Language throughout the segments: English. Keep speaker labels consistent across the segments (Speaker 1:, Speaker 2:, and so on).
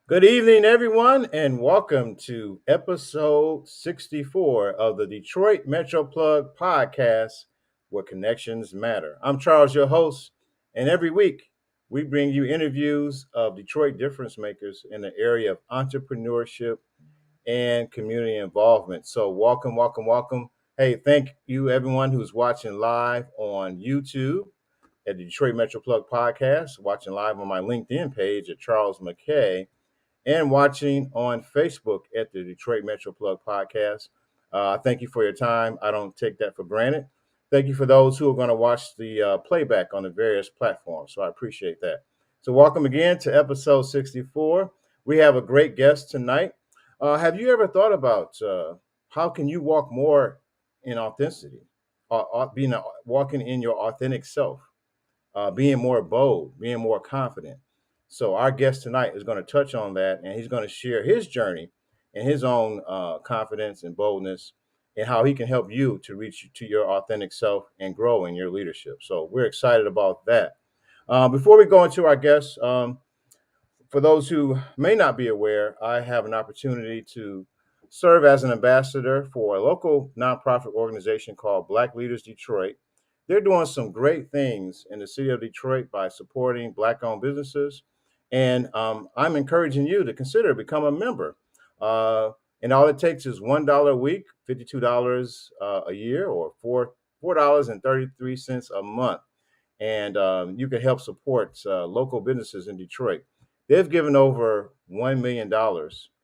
Speaker 1: Good evening, everyone, and welcome to episode 64 of the Detroit Metro Plug podcast, where connections matter. I'm Charles, your host, and every week we bring you interviews of Detroit difference makers in the area of entrepreneurship and community involvement. So, welcome, welcome, welcome. Hey, thank you, everyone who's watching live on YouTube at the Detroit Metro Plug podcast, watching live on my LinkedIn page at Charles McKay and watching on Facebook at the Detroit Metro Plug podcast. Thank you for your time. I don't take that for granted. Thank you for those who are going to watch the playback on the various platforms. So I appreciate that. So, welcome again to episode 64. We have a great guest tonight. Have you ever thought about how can you walk more in authenticity, walking in your authentic self? Being more bold, being more confident. So our guest tonight is going to touch on that, and he's going to share his journey and his own confidence and boldness, and how he can help you to reach to your authentic self and grow in your leadership. So we're excited about that. Before we go into our guests, for those who may not be aware, I have an opportunity to serve as an ambassador for a local nonprofit organization called Black Leaders Detroit. They're doing some great things in the city of Detroit by supporting Black-owned businesses, and I'm encouraging you to consider become a member. Uh, and all it takes is $1 a week, $52 a year, or $4.33 a month, and you can help support local businesses in Detroit. They've given over $1 million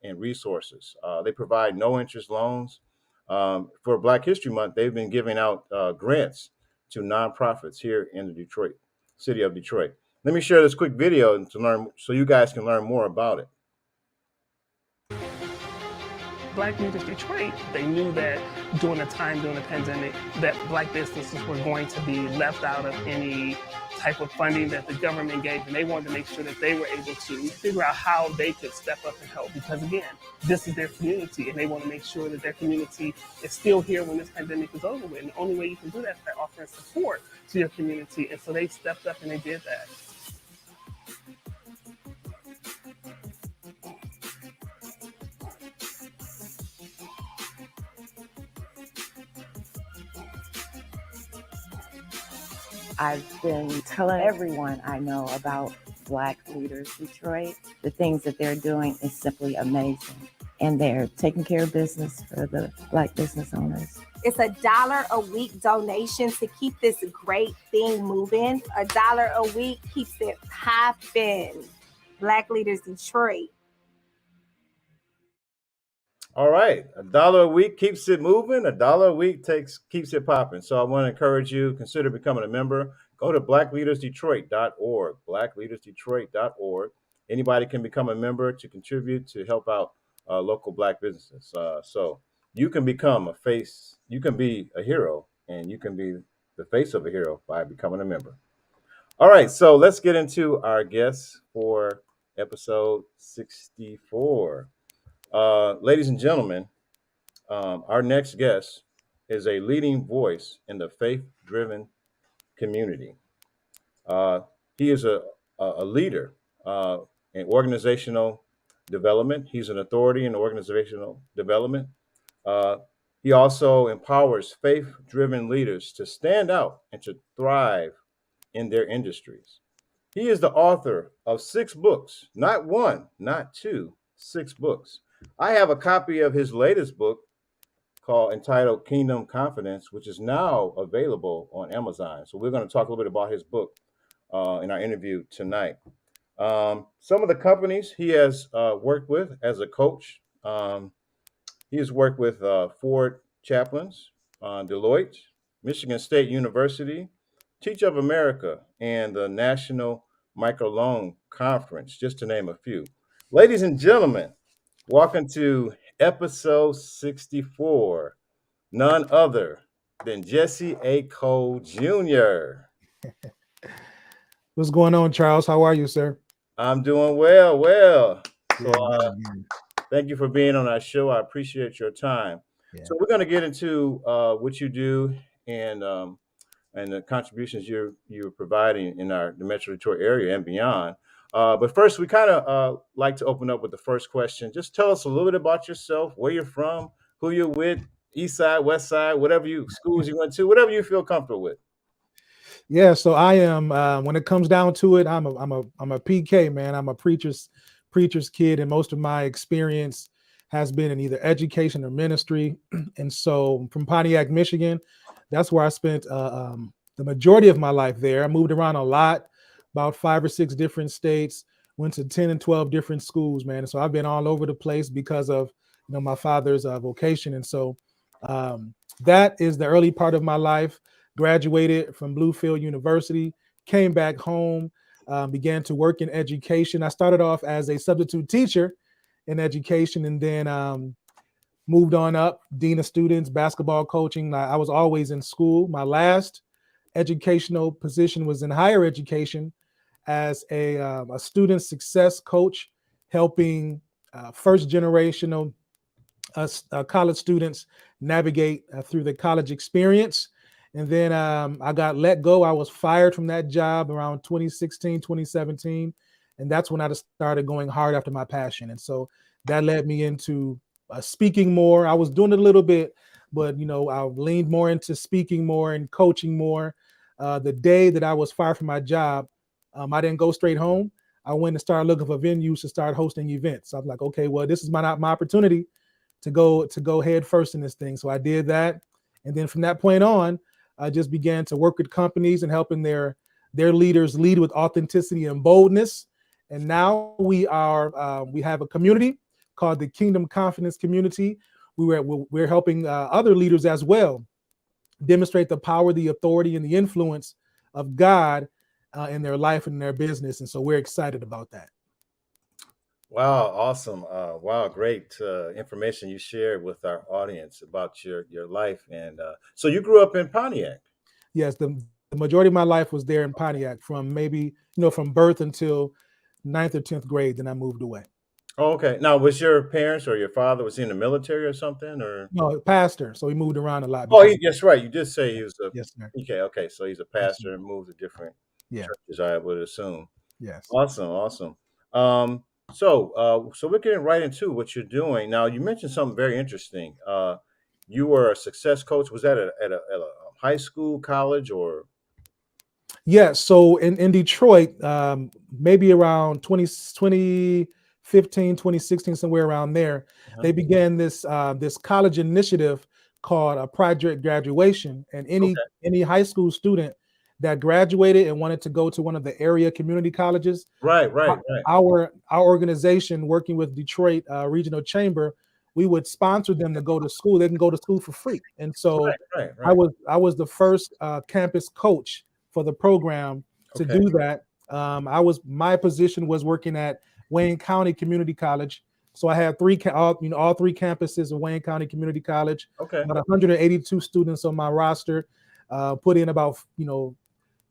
Speaker 1: in resources. They provide no interest loans. For Black History Month, they've been giving out grants to nonprofits here in the Detroit city of Detroit. Let me share this quick video to learn, so you guys can learn more about it.
Speaker 2: Black Leaders Detroit, they knew that during the pandemic, that Black businesses were going to be left out of any type of funding that the government gave, and they wanted to make sure that they were able to figure out how they could step up and help, because again, this is their community, and they want to make sure that their community is still here when this pandemic is over with. And the only way you can do that is by offering support to your community, and so they stepped up and they did that.
Speaker 3: I've been telling everyone I know about Black Leaders Detroit. The things that they're doing is simply amazing. And they're taking care of business for the Black business owners.
Speaker 4: It's $1 a week donation to keep this great thing moving. $1 a week keeps it popping. Black Leaders Detroit.
Speaker 1: All right, $1 a week keeps it moving. $1 a week keeps it popping. So I want to encourage you, consider becoming a member. Go to blackleadersdetroit.org. Blackleadersdetroit.org. Anybody can become a member to contribute to help out local Black businesses. So you can become a face. You can be a hero, and you can be the face of a hero by becoming a member. All right, so let's get into our guests for episode 64. Ladies and gentlemen, our next guest is a leading voice in the faith-driven community. He is a leader in organizational development. He's an authority in organizational development. He also empowers faith-driven leaders to stand out and to thrive in their industries. He is the author of 6 books, not one, not two, 6 books. I have a copy of his latest book entitled Kingdom Confidence, which is now available on Amazon. So we're going to talk a little bit about his book in our interview tonight. Some of the companies he has worked with as a coach. He has worked with Ford Chaplains, Deloitte, Michigan State University, Teach of America, and the National Microloan Conference, just to name a few. Ladies and gentlemen, welcome to episode 64. None other than Jesse A. Cole Jr.
Speaker 5: What's going on, Charles? How are you, sir?
Speaker 1: I'm doing well. So
Speaker 5: Good.
Speaker 1: thank you for being on our show. I appreciate your time.
Speaker 5: Yeah.
Speaker 1: So we're going to get into what you do and the contributions you're providing in the Metro Detroit area and beyond. But first, we kind of like to open up with the first question. Just tell us a little bit about yourself, where you're from, who you're with, east side, west side, whatever you schools you went to, whatever you feel comfortable with.
Speaker 5: Yeah, so I am. When it comes down to it, I'm a PK man. I'm a preacher's kid, and most of my experience has been in either education or ministry. And so, from Pontiac, Michigan, that's where I spent the majority of my life. There, I moved around a lot, about 5 or 6 different states. Went to 10 and 12 different schools, man. And so I've been all over the place because of my father's vocation, and so that is the early part of my life. Graduated from Bluefield University, came back home, began to work in education. I started off as a substitute teacher in education, and then moved on up, dean of students, basketball coaching. I was always in school. My last educational position was in higher education as a student success coach, helping first generational college students navigate through the college experience. And then I got let go. I was fired from that job around 2016, 2017. And that's when I just started going hard after my passion. And so that led me into speaking more. I was doing it a little bit, but I leaned more into speaking more and coaching more. The day that I was fired from my job, I didn't go straight home. I went and started looking for venues to start hosting events. So I'm like, okay, well, this is my opportunity to go head first in this thing. So I did that. And then from that point on, I just began to work with companies and helping their leaders lead with authenticity and boldness. And now we have a community called the Kingdom Confidence Community. We're helping other leaders as well demonstrate the power, the authority, and the influence of God in their life and their business. And so we're excited about that.
Speaker 1: Wow, awesome! Wow, great information you shared with our audience about your life. And so you grew up in Pontiac.
Speaker 5: Yes, the majority of my life was there in Pontiac from maybe, from birth until 9th or 10th grade. Then I moved away.
Speaker 1: Oh, okay. Now, was your parents or your father was he in the military or something? Or
Speaker 5: No, pastor. So he moved around a lot
Speaker 1: oh,
Speaker 5: because
Speaker 1: that's right. You did say he
Speaker 5: yeah.
Speaker 1: was a
Speaker 5: Yes, sir.
Speaker 1: PK. Okay, so he's a
Speaker 5: Yes, sir.
Speaker 1: pastor and moved to different
Speaker 5: Yeah.
Speaker 1: churches, I would assume.
Speaker 5: Yes.
Speaker 1: Awesome, awesome. So we're getting right into what you're doing now. You mentioned something very interesting. You were a success coach. Was that at a high school, college, or?
Speaker 5: Yeah. So in Detroit, maybe around 2015, 2016, somewhere around there, they began this college initiative called a Project Graduation, and
Speaker 1: Okay.
Speaker 5: any high school student that graduated and wanted to go to one of the area community colleges,
Speaker 1: Right,
Speaker 5: our
Speaker 1: right, right,
Speaker 5: our organization, working with Detroit Regional Chamber, we would sponsor them to go to school. They can go to school for free. And so
Speaker 1: right,
Speaker 5: I
Speaker 1: right.
Speaker 5: was the first campus coach for the program to
Speaker 1: Okay,
Speaker 5: do that. My position was working at Wayne County Community College. So I had all 3 campuses of Wayne County Community College,
Speaker 1: okay.
Speaker 5: about 182 students on my roster, put in about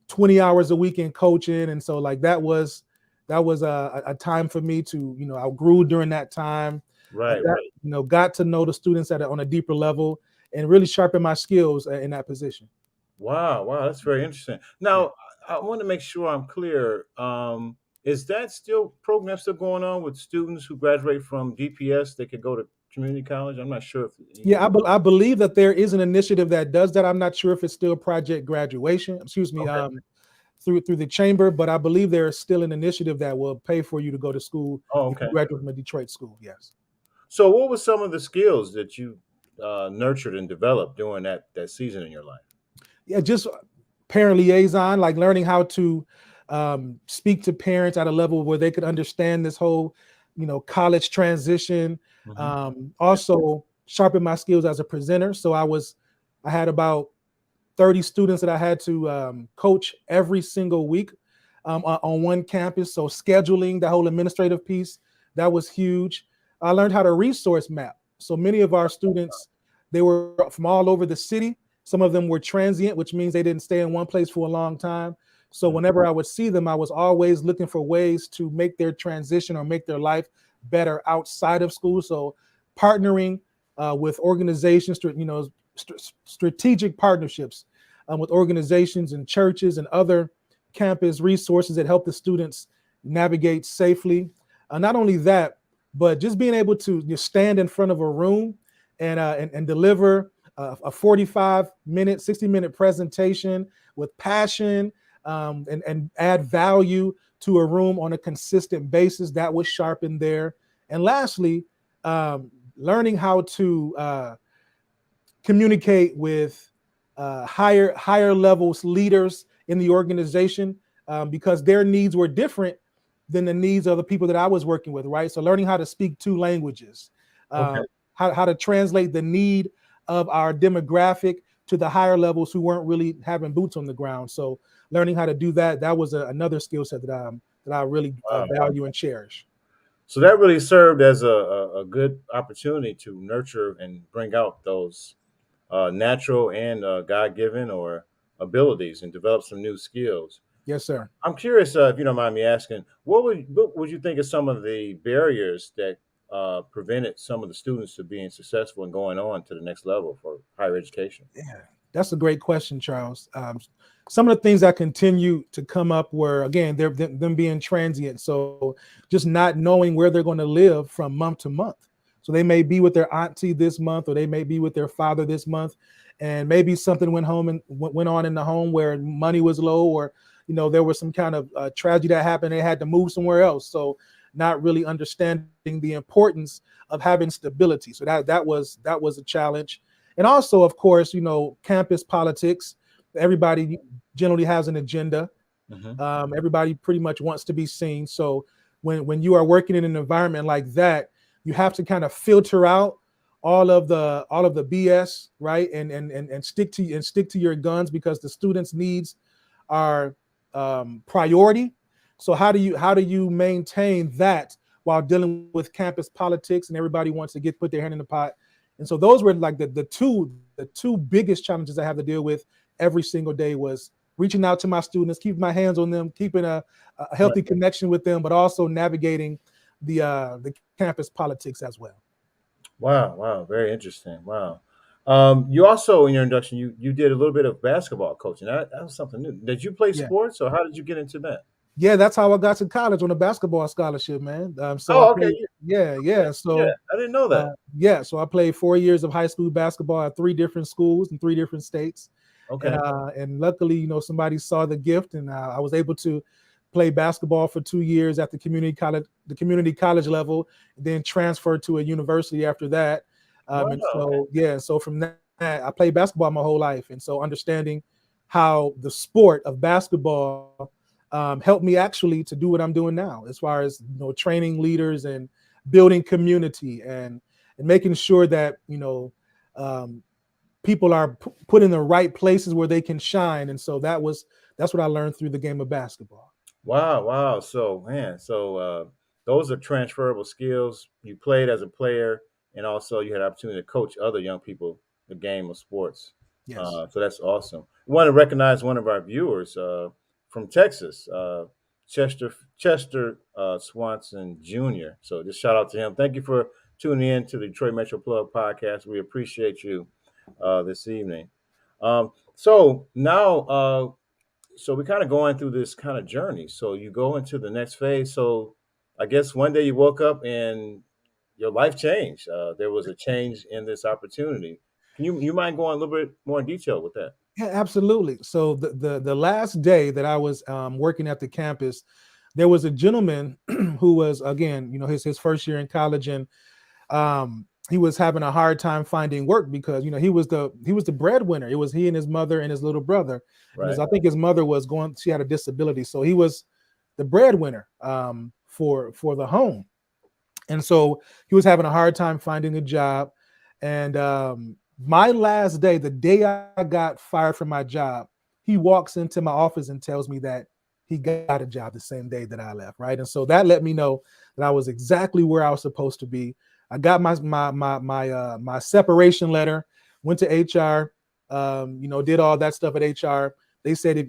Speaker 5: 20 hours a week in coaching. And so like that was a time for me to, I grew during that time.
Speaker 1: Right, right.
Speaker 5: Got to know the students on a deeper level and really sharpen my skills in that position.
Speaker 1: Wow, wow, that's very interesting.
Speaker 5: Yeah.
Speaker 1: Now, I want to make sure I'm clear. Is that still program still going on with students who graduate from DPS? They could go to community college. I'm not sure if
Speaker 5: Yeah, I believe that there is an initiative that does that. I'm not sure if it's still Project Graduation, excuse me,
Speaker 1: okay.
Speaker 5: through the chamber, but I believe there is still an initiative that will pay for you to go to school
Speaker 1: Oh,
Speaker 5: if you
Speaker 1: okay.
Speaker 5: graduate from a Detroit school. Yes.
Speaker 1: So, what were some of the skills that you nurtured and developed during that season in your life?
Speaker 5: Yeah, just parent liaison, like learning how to speak to parents at a level where they could understand this whole, college transition.
Speaker 1: Hmm.
Speaker 5: Also sharpen my skills as a presenter. So I had about 30 students that I had to coach every single week on one campus. So scheduling, the whole administrative piece, that was huge. I learned how to resource map. So many of our students, they were from all over the city. Some of them were transient, which means they didn't stay in one place for a long time. So whenever I would see them, I was always looking for ways to make their transition or make their life better outside of school. So partnering with organizations, strategic partnerships with organizations and churches and other campus resources that help the students navigate safely. Not only that, but just being able to stand in front of a room and deliver a 45-minute, 60-minute presentation with passion, and add value to a room on a consistent basis. That was sharpened there. And lastly, learning how to communicate with higher levels leaders in the organization, because their needs were different than the needs of the people that I was working with, right? So learning how to speak two languages,
Speaker 1: Okay.
Speaker 5: how to translate the need of our demographic to the higher levels who weren't really having boots on the ground. So learning how to do that, that was another skill set that I really
Speaker 1: Wow.
Speaker 5: value and cherish.
Speaker 1: So that really served as a good opportunity to nurture and bring out those natural and God given or abilities and develop some new skills.
Speaker 5: Yes, sir.
Speaker 1: I'm curious, if you don't mind me asking, what would you think of some of the barriers that prevented some of the students from being successful and going on to the next level for higher education?
Speaker 5: Yeah, that's a great question, Charles. Some of the things that continue to come up were, again, they're them being transient. So just not knowing where they're going to live from month to month. So they may be with their auntie this month, or they may be with their father this month, and maybe something went on in the home where money was low, or there was some kind of tragedy that happened. They had to move somewhere else. So not really understanding the importance of having stability. So that was a challenge. And also, of course, campus politics. Everybody generally has an agenda.
Speaker 1: Hmm.
Speaker 5: Everybody pretty much wants to be seen. So when you are working in an environment like that, you have to kind of filter out all of the BS, right? And stick to your guns, because the students' needs are priority. So how do you maintain that while dealing with campus politics and everybody wants to put their hand in the pot? And so those were like the two biggest challenges I have to deal with every single day, was reaching out to my students, keeping my hands on them, keeping a healthy connection with them, but also navigating the campus politics as well.
Speaker 1: Wow, wow, very interesting. Wow. You also, in your induction, you did a little bit of basketball coaching. That was something new. Did you play
Speaker 5: Yeah.
Speaker 1: sports, or how did you get into that?
Speaker 5: Yeah, that's how I got to college, on a basketball scholarship, man. So I
Speaker 1: Oh, okay.
Speaker 5: played, yeah, yeah.
Speaker 1: Yeah,
Speaker 5: So
Speaker 1: I didn't know
Speaker 5: uh,
Speaker 1: that.
Speaker 5: yeah, so I played 4 years of high school basketball at three different schools in three different states, and
Speaker 1: Okay.
Speaker 5: and luckily, somebody saw the gift, and I was able to play basketball for 2 years at the community college level, then transfer to a university after that.
Speaker 1: Wow.
Speaker 5: And so yeah, so from that, I played basketball my whole life, and so understanding how the sport of basketball helped me actually to do what I'm doing now, as far as training leaders and building community, and making sure that um, people are put in the right places where they can shine. And so that's what I learned through the game of basketball.
Speaker 1: Wow, wow. So, man, those are transferable skills. You played as a player, and also you had opportunity to coach other young people the game of sports.
Speaker 5: Yes.
Speaker 1: So that's awesome. We want to recognize one of our viewers from Texas, Chester Swanson Jr. So just shout out to him. Thank you for tuning in to the Detroit Metro Plug podcast. We appreciate you this evening. So now so we're kind of going through this kind of journey. So you go into the next phase. So I guess one day you woke up and your life changed. There was a change in this opportunity. Can you mind going a little bit more in detail with that?
Speaker 5: Yeah, absolutely. So the last day that I was working at the campus, there was a gentleman who was, again, his first year in college, and he was having a hard time finding work, because he was the breadwinner. It was he and his mother and his little brother, and
Speaker 1: Right.
Speaker 5: I think his mother she had a disability, so he was the breadwinner for the home. And so he was having a hard time finding a job. And my last day, the day I got fired from my job, he walks into my office and tells me that he got a job the same day that I left. Right. And so that let me know that I was exactly where I was supposed to be. I got my separation letter, went to HR, did all that stuff at HR. They said, if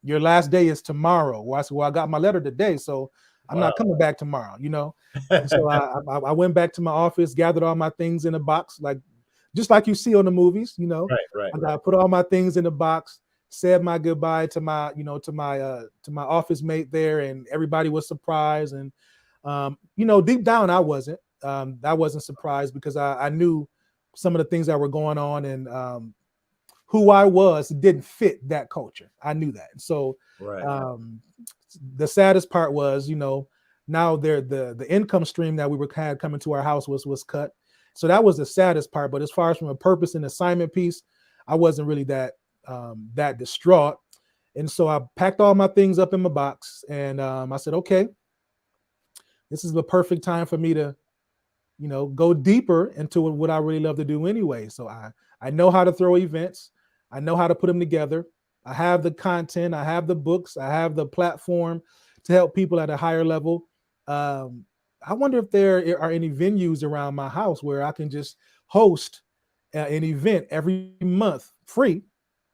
Speaker 5: your last day is tomorrow. Well, I said, well, I got my letter today, so I'm
Speaker 1: Wow.
Speaker 5: not coming back tomorrow. And so I went back to my office, gathered all my things in a box, just like you see on the movies.
Speaker 1: Right. Right.
Speaker 5: I
Speaker 1: Right.
Speaker 5: put all my things in a box, said my goodbye to my, to my office mate there, and everybody was surprised. And deep down, I wasn't surprised because I knew some of the things that were going on, and who I was didn't fit that culture. I knew that. And so
Speaker 1: Right.
Speaker 5: the saddest part was, now the income stream that we had coming to our house was cut. So that was the saddest part. But as far as from a purpose and assignment piece, I wasn't really that distraught. And so I packed all my things up in my box, and I said, okay, this is the perfect time for me to, go deeper into what I really love to do anyway. So I know how to throw events. I know how to put them together. I have the content. I have the books. I have the platform to help people at a higher level. I wonder if there are any venues around my house where I can just host an event every month free,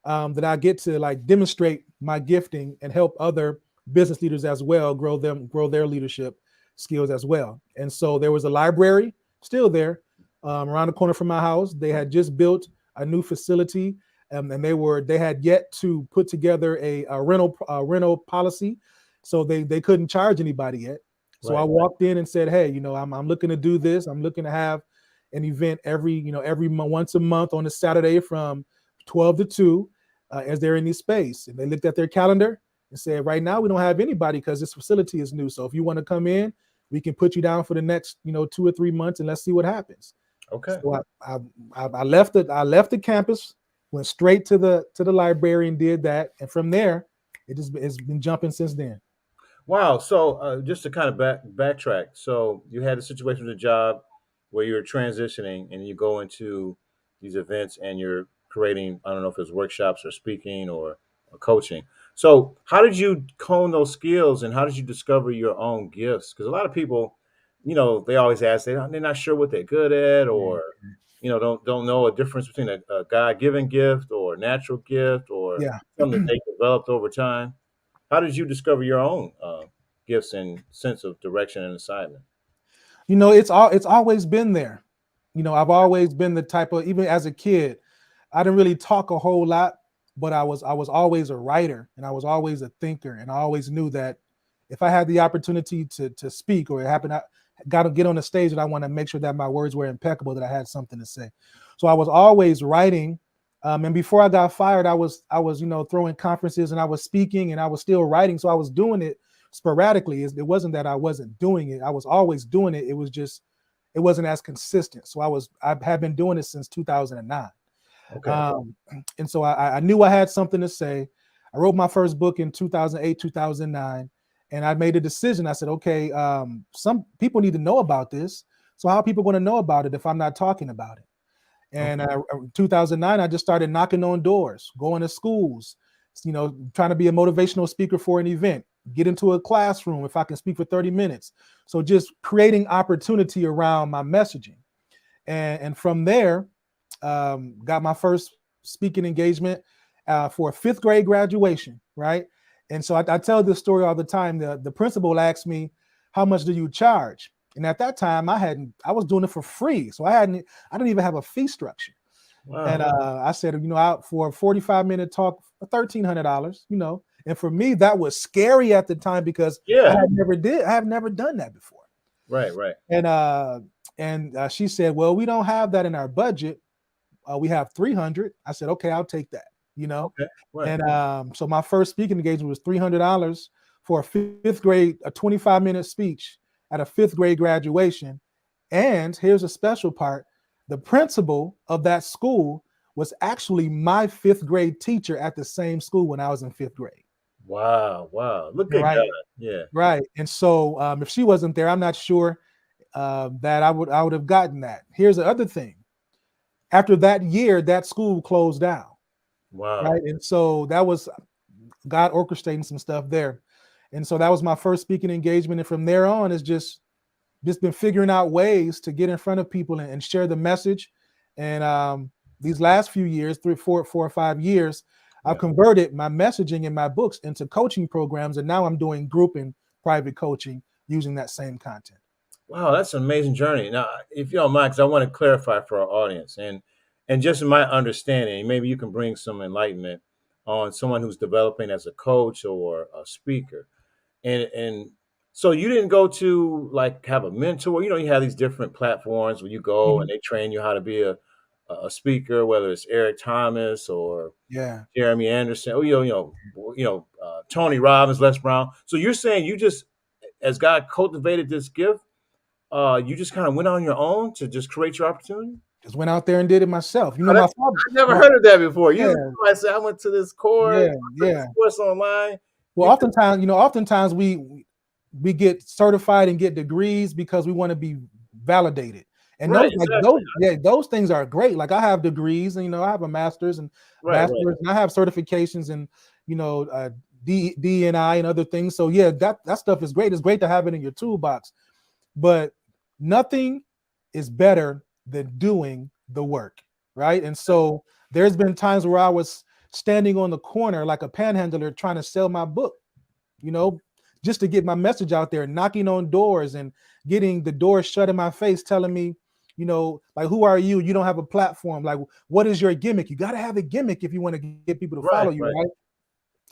Speaker 5: that I get to like demonstrate my gifting and help other business leaders as well grow their leadership skills as well. And so there was a library still there, around the corner from my house. They had just built a new facility, and they had yet to put together a rental policy, so they couldn't charge anybody yet. So
Speaker 1: Right.
Speaker 5: I walked in and said, hey, I'm looking to do this. I'm looking to have an event once a month on a Saturday from 12 to 2. Is there any space? And they looked at their calendar and said, right now we don't have anybody because this facility is new. So if you want to come in, we can put you down for the next 2 or 3 months, and let's see what happens.
Speaker 1: Okay.
Speaker 5: So I left the campus, went straight to the library and did that, and from there it's been jumping since then.
Speaker 1: Wow. So just to kind of backtrack, so you had a situation with a job where you're transitioning and you go into these events and you're creating, I don't know if it's workshops or speaking or coaching. So how did you hone those skills and how did you discover your own gifts? Because a lot of people, they always ask, they're not sure what they're good at, or don't know a difference between a God-given gift or a natural gift or
Speaker 5: Yeah.
Speaker 1: something that they developed over time. How did you discover your own gifts and sense of direction and assignment?
Speaker 5: It's always been there. I've always been the type of, even as a kid, I didn't really talk a whole lot, but I was always a writer, and I was always a thinker, and I always knew that if I had the opportunity to speak, or it happened, I got to get on the stage, and I want to make sure that my words were impeccable, that I had something to say. So I was always writing. And before I got fired, I was throwing conferences, and I was speaking, and I was still writing. So I was doing it sporadically. It wasn't that I wasn't doing it. I was always doing it. It was just, it wasn't as consistent. So I have been doing it since 2009.
Speaker 1: Okay.
Speaker 5: And so I knew I had something to say. I wrote my first book in 2008, 2009, and I made a decision. I said, okay, some people need to know about this. So how are people going to know about it if I'm not talking about it? And
Speaker 1: Okay.
Speaker 5: 2009, I just started knocking on doors, going to schools, trying to be a motivational speaker for an event, get into a classroom if I can speak for 30 minutes. So just creating opportunity around my messaging. And from there, got my first speaking engagement for a 5th grade graduation, right? And so I tell this story all the time. The principal asked me, how much do you charge? And at that time, I was doing it for free. So I didn't even have a fee structure.
Speaker 1: Wow.
Speaker 5: And I said, out for a 45-minute talk, $1,300, and for me, that was scary at the time because
Speaker 1: Yeah.
Speaker 5: I have never done that before.
Speaker 1: Right. Right.
Speaker 5: And she said, well, we don't have that in our budget. We have 300. I said, okay, I'll take that,
Speaker 1: Okay. Right.
Speaker 5: And so my first speaking engagement was $300 for a 5th grade, a 25-minute speech at a 5th grade graduation. And here's a special part. The principal of that school was actually my 5th grade teacher at the same school when I was in 5th grade.
Speaker 1: Wow. Wow. Look at
Speaker 5: Right.
Speaker 1: God. Yeah.
Speaker 5: Right. And so if she wasn't there, I'm not sure that I would have gotten that. Here's the other thing. After that year, that school closed down.
Speaker 1: Wow.
Speaker 5: Right. And so that was God orchestrating some stuff there. And so that was my first speaking engagement. And from there on, it's just been figuring out ways to get in front of people and share the message. And these last few years, 4 or 5 years, I've converted my messaging and my books into coaching programs. And now I'm doing group and private coaching using that same content.
Speaker 1: Wow, that's an amazing journey. Now, if you don't mind, because I want to clarify for our audience and just in my understanding, maybe you can bring some enlightenment. on someone who's developing as a coach or a speaker. And so you didn't go to like have a mentor. You know, you have these different platforms where you go and
Speaker 5: Mhm.
Speaker 1: they train you how to be a speaker, whether it's Eric Thomas or
Speaker 5: Yeah.
Speaker 1: Jeremy Anderson, or Tony Robbins, Les Brown. So you're saying you just, as God cultivated this gift, you just kind of went on your own to just create your opportunity?
Speaker 5: Just went out there and did it myself. You know,
Speaker 1: Oh,
Speaker 5: my
Speaker 1: that's,
Speaker 5: father,
Speaker 1: I never
Speaker 5: my,
Speaker 1: heard of that before.
Speaker 5: yeah,
Speaker 1: Usually somebody say, I went to this course,
Speaker 5: yeah,
Speaker 1: I took
Speaker 5: yeah.
Speaker 1: this course online.
Speaker 5: Well,
Speaker 1: You just,
Speaker 5: oftentimes we get certified and get degrees because we want to be validated. And
Speaker 1: right, exactly.
Speaker 5: those things are great. Like I have degrees, and I have a master's and
Speaker 1: Right, right.
Speaker 5: and I have certifications and DNI and other things. So yeah, that stuff is great. It's great to have it in your toolbox, but nothing is better than doing the work, right? And so there's been times where I was standing on the corner like a panhandler trying to sell my book, you know, just to get my message out there, knocking on doors and getting the doors shut in my face, telling me, like, who are you? You don't have a platform. Like, what is your gimmick? You got to have a gimmick if you want to get people to
Speaker 1: Right,
Speaker 5: follow you,
Speaker 1: right.
Speaker 5: right?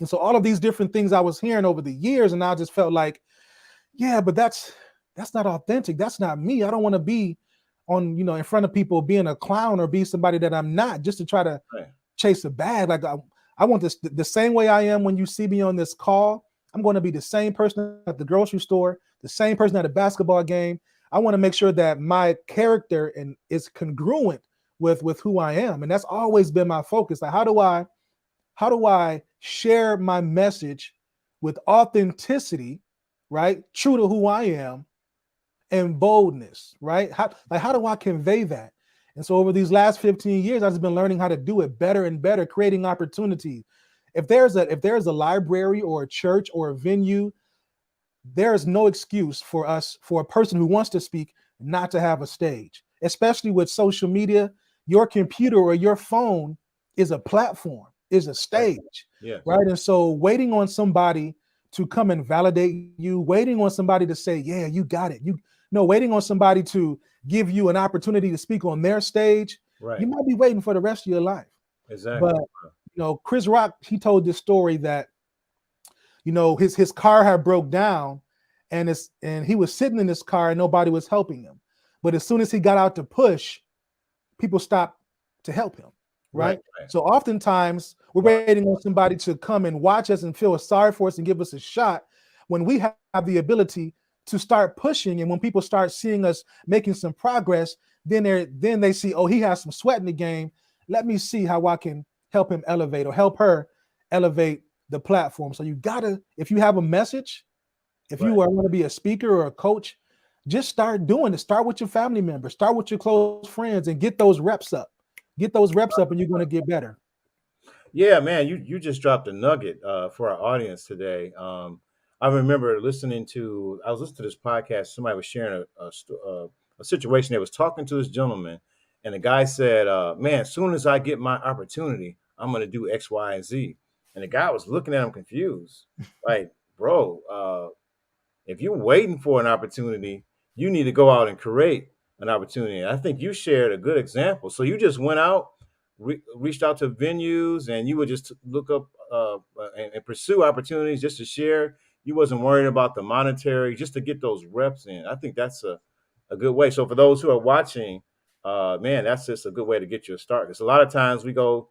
Speaker 5: And so all of these different things I was hearing over the years, and I just felt like, yeah, but that's not authentic. That's not me. I don't want to be on, in front of people being a clown or be somebody that I'm not, just to try to
Speaker 1: Right.
Speaker 5: chase a bag. Like I want this the same way I am when you see me on this call. I'm going to be the same person at the grocery store, the same person at a basketball game. I want to make sure that my character is congruent with who I am, and that's always been my focus. Like, how do I share my message with authenticity, right? True to who I am, and boldness, right? How do I convey that? And so over these last 15 years, I've just been learning how to do it better and better, creating opportunities. If there's a library or a church or a venue, there is no excuse for a person who wants to speak, not to have a stage, especially with social media. Your computer or your phone is a platform, is a
Speaker 1: Right.
Speaker 5: stage,
Speaker 1: Yes.
Speaker 5: right? And so waiting on somebody to come and validate you, waiting on somebody to say, yeah, you got it. Waiting on somebody to give you an opportunity to speak on their stage,
Speaker 1: Right.
Speaker 5: you might be waiting for the rest of your life.
Speaker 1: Exactly.
Speaker 5: But Chris Rock, he told this story that his car had broke down, and he was sitting in this car and nobody was helping him. But as soon as he got out to push, people stopped to help him, right?
Speaker 1: Right.
Speaker 5: So oftentimes we're waiting on somebody to come and watch us and feel sorry for us and give us a shot, when we have the ability to start pushing. And when people start seeing us making some progress, then they see, oh, he has some sweat in the game. Let me see how I can help him elevate or help her elevate the platform. So you gotta, if you have a message, if you want to be a speaker or a coach, just start doing it. Start with your family members, start with your close friends, and get those reps up. Get those reps up, and you're going to get better.
Speaker 1: Yeah, man, you just dropped a nugget for our audience today. I remember I was listening to this podcast. Somebody was sharing a situation. They was talking to this gentleman, and the guy said, "Man, as soon as I get my opportunity, I'm going to do X, Y, and Z." And the guy was looking at him confused, like, "Bro, if you're waiting for an opportunity, you need to go out and create an opportunity." I think you shared a good example. So you just went out, reached out to venues, and you would just look up and pursue opportunities just to share. You wasn't worried about the monetary, just to get those reps in. I think that's a good way. So for those who are watching, man, that's just a good way to get you a start. Because a lot of times we go,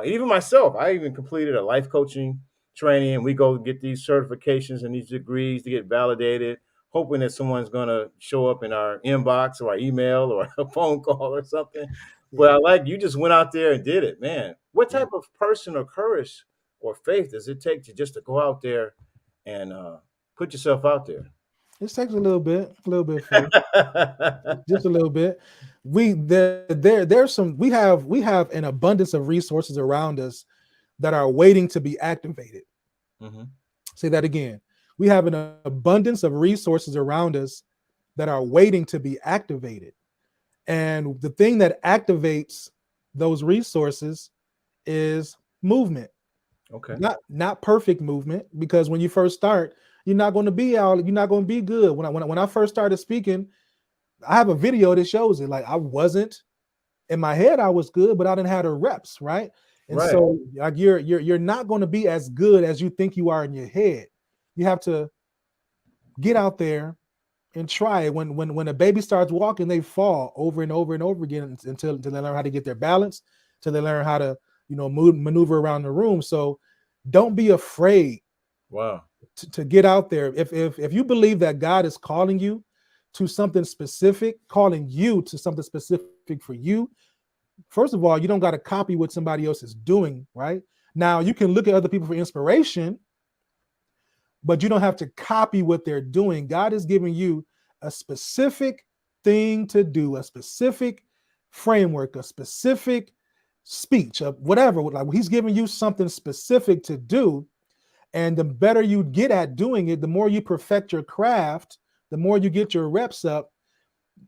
Speaker 1: even myself, I even completed a life coaching training, and we go get these certifications and these degrees to get validated, hoping that someone's going to show up in our inbox or our email or a phone call or something. But I like you just went out there and did it, man. What type of person or courage or faith does it take to go out there and put yourself out there?
Speaker 5: It takes a little bit of faith, just a little bit. We have an abundance of resources around us that are waiting to be activated.
Speaker 1: Mhm.
Speaker 5: Say that again. We have an abundance of resources around us that are waiting to be activated. And the thing that activates those resources is movement.
Speaker 1: Okay.
Speaker 5: Not perfect movement, because when you first start, you're not going to be good. When I first started speaking, I have a video that shows it. Like, I wasn't, in my head I was good, but I didn't have the reps, right? And
Speaker 1: Right.
Speaker 5: so like you're not going to be as good as you think you are in your head. You have to get out there and try it. When a baby starts walking, they fall over and over and over again until they learn how to get their balance, till they learn how to, maneuver around the room. So don't be afraid
Speaker 1: Wow.
Speaker 5: to get out there. If you believe that God is calling you to something specific, calling you to something specific for you, first of all, you don't got to copy what somebody else is doing, right? Now you can look at other people for inspiration, but you don't have to copy what they're doing. God is giving you a specific thing to do, a specific framework, a specific speech, of whatever. Like he's giving you something specific to do. And the better you get at doing it, the more you perfect your craft, the more you get your reps up,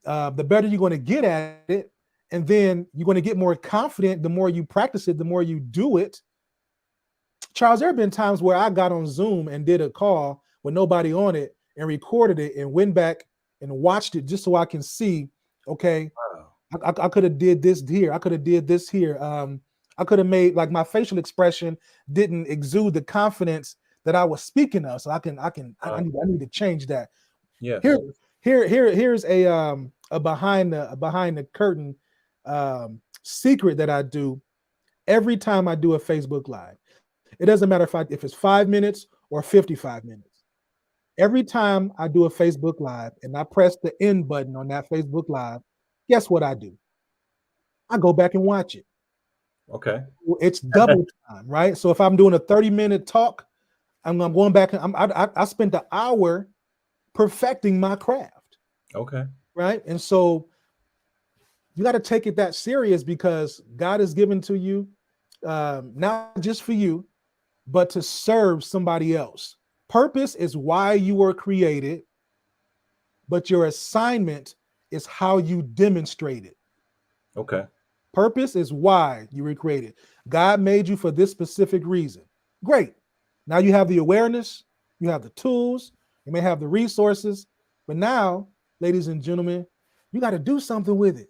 Speaker 5: the better you're going to get at it. And then you're going to get more confident. The more you practice it, the more you do it. Charles, there have been times where I got on Zoom and did a call with nobody on it and recorded it and went back and watched it just so I can see, okay,
Speaker 1: Wow.
Speaker 5: I could have did this here. I could have did this here. I could have made, like, my facial expression didn't exude the confidence that I was speaking of. So I need to change that.
Speaker 1: Yes.
Speaker 5: Here's a behind the curtain secret that I do every time I do a Facebook Live. It doesn't matter if it's 5 minutes or 55 minutes. Every time I do a Facebook Live and I press the end button on that Facebook Live, guess what I do? I go back and watch it.
Speaker 1: Okay.
Speaker 5: It's double time, right? So if I'm doing a 30-minute talk, I'm going back and I spent an hour perfecting my craft.
Speaker 1: Okay.
Speaker 5: Right. And so you got to take it that serious, because God has given to you, not just for you, but to serve somebody else. Purpose is why you were created, but your assignment is how you demonstrate it.
Speaker 1: Okay.
Speaker 5: Purpose is why you were created. God made you for this specific reason. Great. Now you have the awareness, you have the tools, you may have the resources, but now, ladies and gentlemen, you got to do something with it.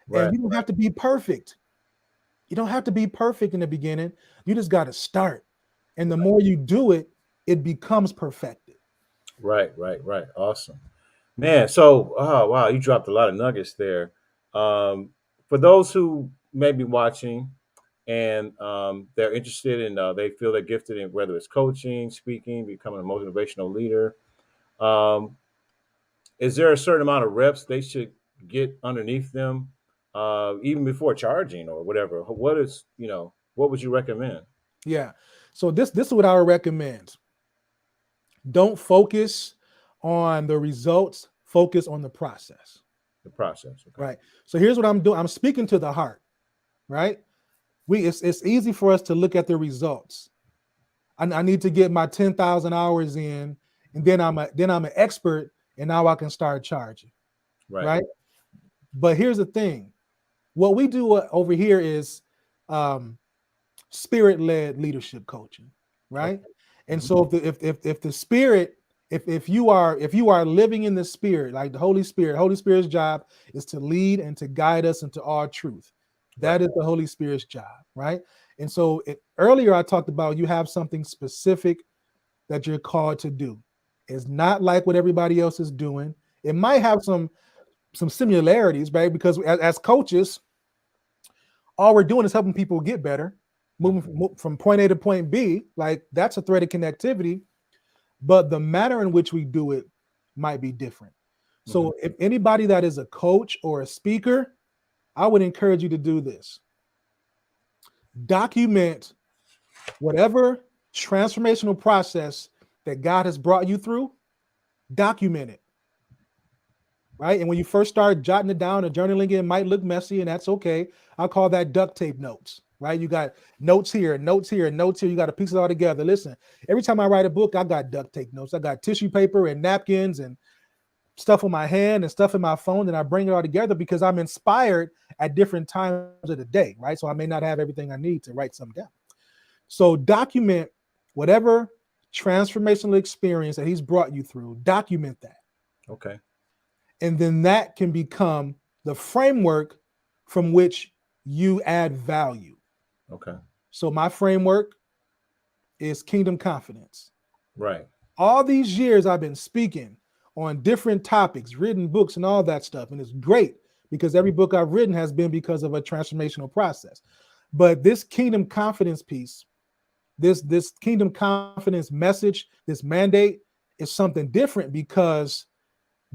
Speaker 1: Right.
Speaker 5: And you don't have to be perfect. You don't have to be perfect in the beginning. You just got to start. And the more you do it, it becomes perfected.
Speaker 1: Right. Awesome. Man, so wow, you dropped a lot of nuggets there. For those who may be watching and they're interested in, they feel they're gifted in whether it's coaching, speaking, becoming a motivational leader. Um, is there a certain amount of reps they should get underneath them, even before charging or whatever? What would you recommend?
Speaker 5: Yeah. So this is what I would recommend. Don't focus on the results, focus on the process.
Speaker 1: The process. Okay.
Speaker 5: Right. So here's what I'm doing. I'm speaking to the heart, right? It's easy for us to look at the results. I need to get my 10,000 hours in, and then I'm an expert, and now I can start charging. Right. But here's the thing. What we do over here is spirit-led leadership coaching, right?
Speaker 1: Okay.
Speaker 5: And so if the spirit, if you are living in the spirit, like the Holy Spirit's job is to lead and to guide us into all truth. That is the Holy Spirit's job, right? And so earlier I talked about you have something specific that you're called to do. It's not like what everybody else is doing. It might have some similarities, right? Because as coaches, all we're doing is helping people get better, moving from point A to point B. Like, that's a thread of connectivity, but the manner in which we do it might be different. So if anybody that is a coach or a speaker, I would encourage you to do this. Document whatever transformational process that God has brought you through. Document it. Right. And when you first start jotting it down or journaling, it might look messy, and that's okay. I call that duct tape notes. Right. You got notes here, notes here, notes here. You got to piece it all together. Listen, every time I write a book, I got duct tape notes. I got tissue paper and napkins and stuff on my hand and stuff in my phone, and I bring it all together because I'm inspired at different times of the day. Right. So I may not have everything I need to write something down. So document whatever transformational experience that he's brought you through. Document that.
Speaker 1: Okay.
Speaker 5: And then that can become the framework from which you add value.
Speaker 1: Okay.
Speaker 5: So my framework is kingdom confidence.
Speaker 1: Right.
Speaker 5: All these years I've been speaking on different topics, written books and all that stuff. And it's great because every book I've written has been because of a transformational process. But this kingdom confidence piece, this kingdom confidence message, this mandate is something different because